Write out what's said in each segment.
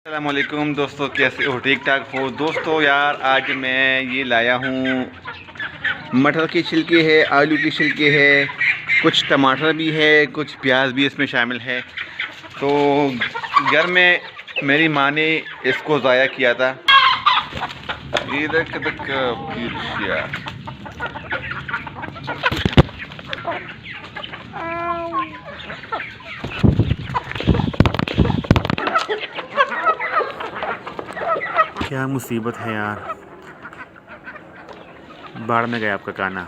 अस्सलामुअलैकुम दोस्तों, कैसे हो? ठीक ठाक हो दोस्तों? यार आज मैं ये लाया हूँ, मटर की छिलके है, आलू की छिलके है, कुछ टमाटर भी है, कुछ प्याज भी इसमें शामिल है। तो घर में मेरी माँ ने इसको ज़ाया किया था। ये देख क्या मुसीबत है यार, बाढ़ में गया आपका काना।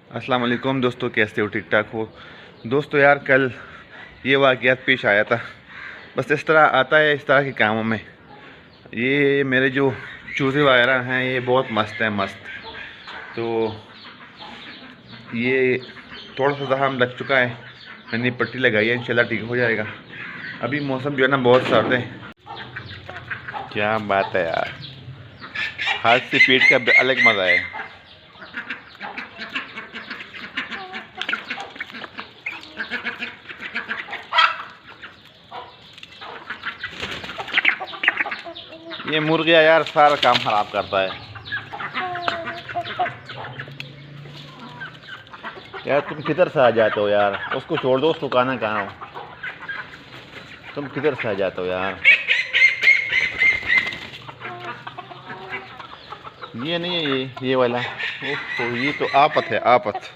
अस्सलाम वालेकुम दोस्तों, कैसे हो? ठीक ठाक हो दोस्तों? यार कल ये वाक़यात पेश आया था। बस इस तरह आता है, इस तरह के कामों में। ये मेरे जो चूज़े वगैरह हैं ये बहुत मस्त हैं, मस्त। तो ये थोड़ा सा ज़ख्म लग चुका है, मैंने पट्टी लगाई है, इंशाल्लाह ठीक हो जाएगा। अभी मौसम जो है ना बहुत सर्द है। क्या बात है यार, हाथ से पेट का अलग मज़ा है। ये मुर्गिया यार सारा काम खराब करता है यार। तुम किधर से आ जाते हो यार? उसको छोड़ दो, उसको खाना कहाँ हो? तुम किधर से आ जाते हो यार? ये नहीं है, ये वाला। ओह, ये तो आफत है, आफत।